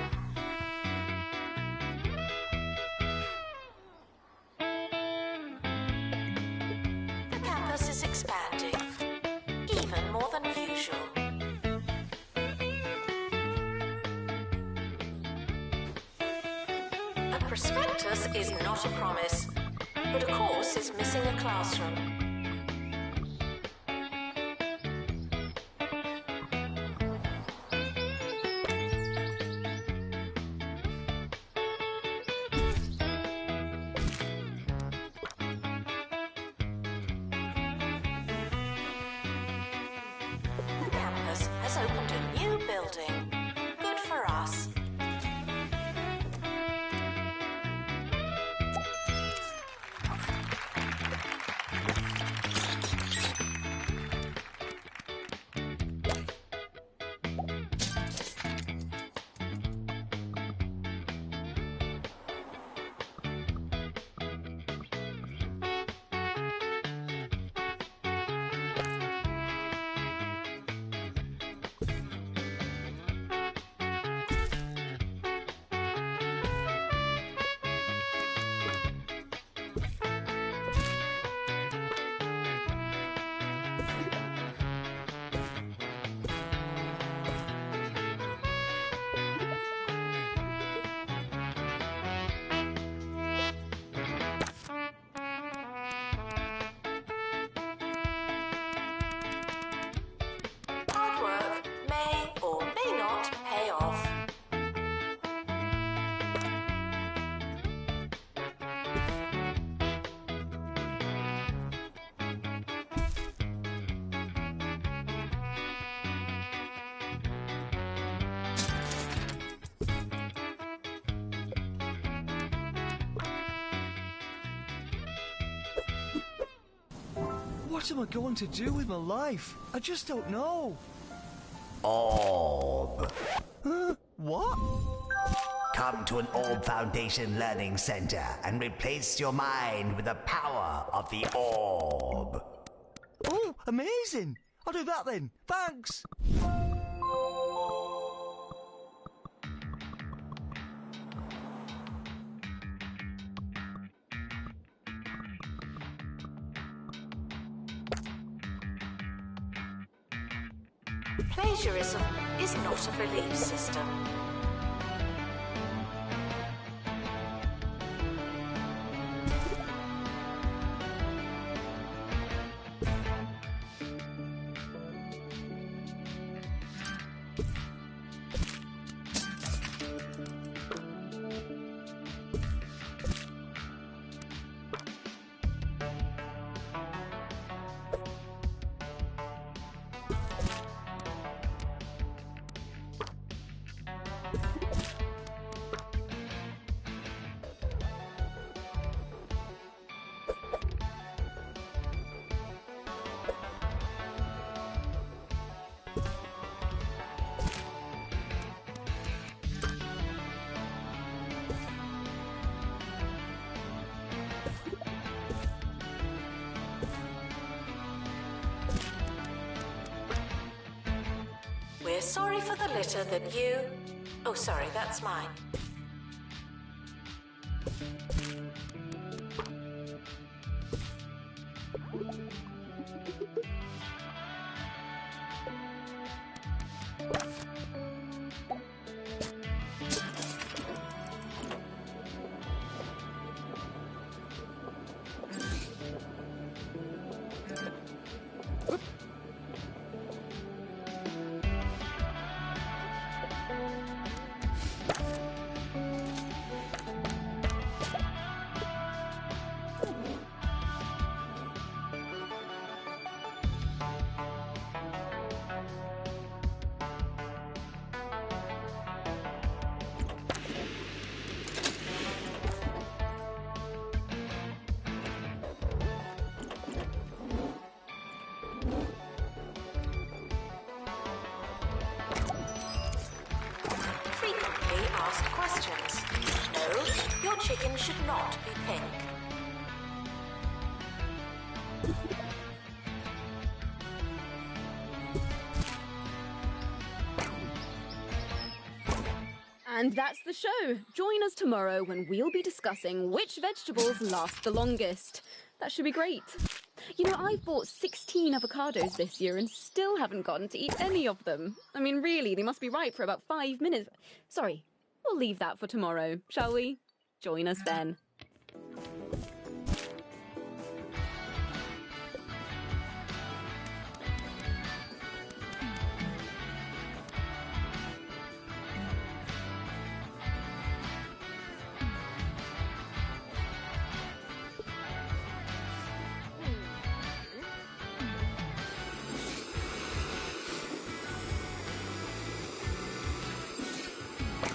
The campus is expanding, even more than usual. A prospectus is not a promise, but a course is missing a classroom. Has opened a new building. Good for us. Hard work may or may not pay off. What am I going to do with my life? I just don't know. Orb. Huh? What? Come to an Orb Foundation Learning Center and replace your mind with the power of the Orb. Oh, amazing. I'll do that then. Thanks. Plagiarism is not a belief system. We're sorry for the litter that you... Oh, sorry, that's mine. ask questions. No, your chicken should not be pink. And that's the show. Join us tomorrow when we'll be discussing which vegetables last the longest. That should be great. You know, I've bought 16 avocados this year and still haven't gotten to eat any of them. I mean, really, they must be ripe for about 5 minutes. Sorry, we'll leave that for tomorrow, shall we? Join us then.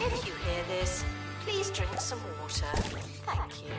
If you hear this, please drink some water. Thank you.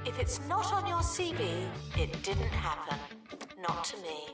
If it's not on your CV, it didn't happen. Not to me.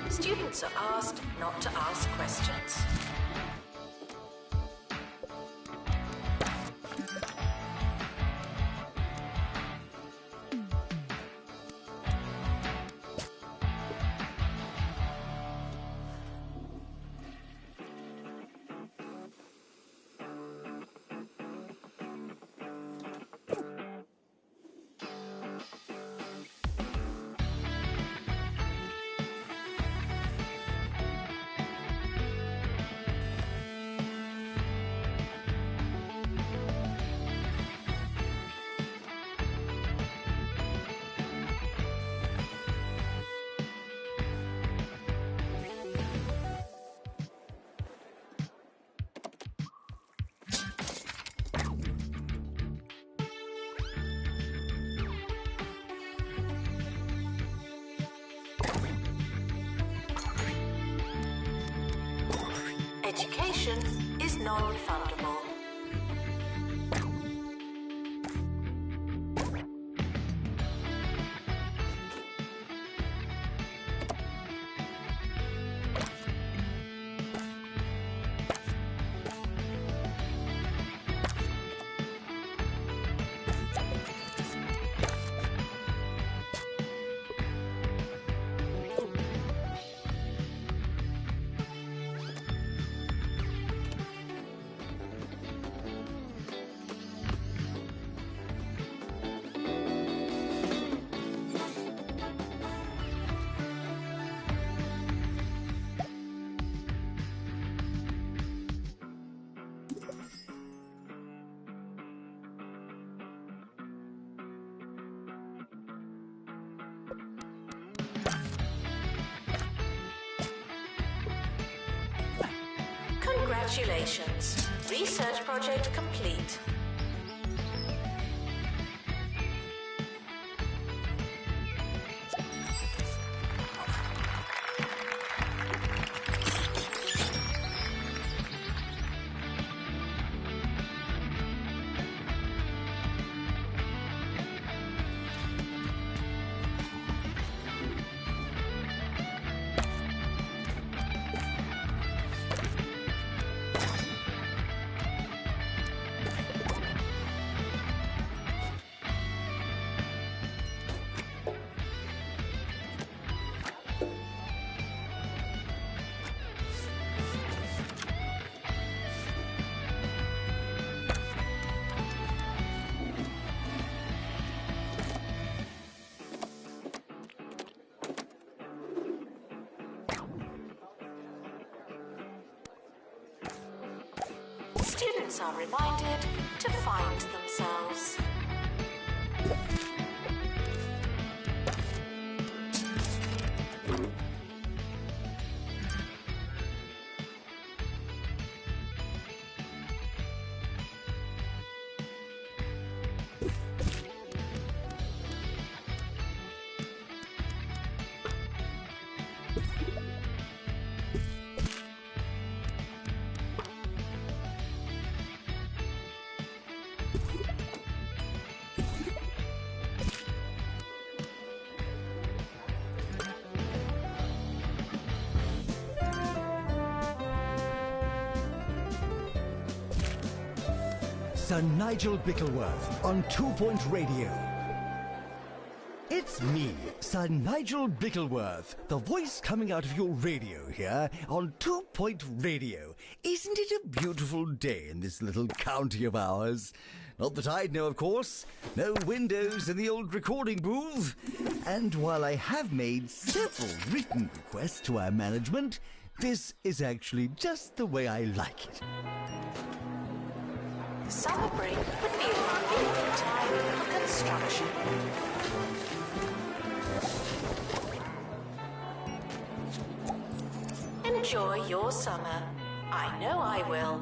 Students are asked not to ask questions. Education is non-refundable. Congratulations. Research project complete. Students are reminded to find themselves. Sir Nigel Bickleworth on 2 Point Radio. It's me, Sir Nigel Bickleworth, the voice coming out of your radio here on 2 Point Radio. Isn't it a beautiful day in this little county of ours? Not that I'd know, of course. No windows in the old recording booth. And while I have made several written requests to our management, this is actually just the way I like it. Summer break would be a convenient time for construction. Enjoy your summer. I know I will.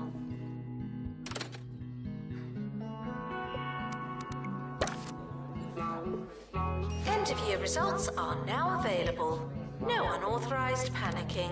End-of-year results are now available. No unauthorized panicking.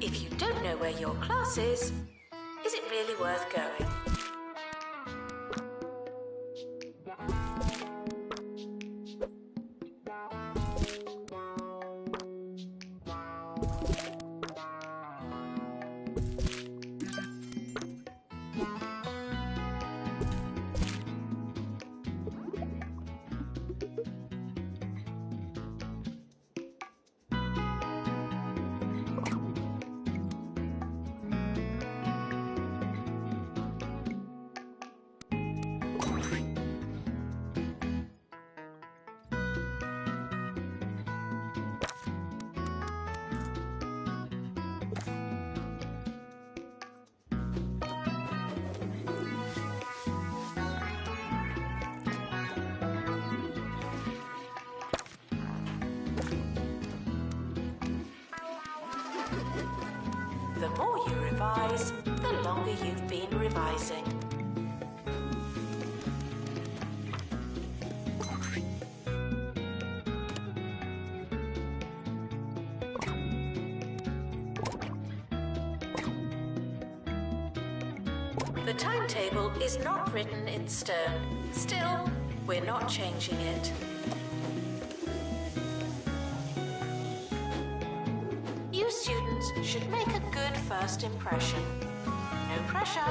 If you don't know where your class is it really worth going? The more you revise, the longer you've been revising. The timetable is not written in stone. Still, we're not changing it. You students should make a good first impression. No pressure.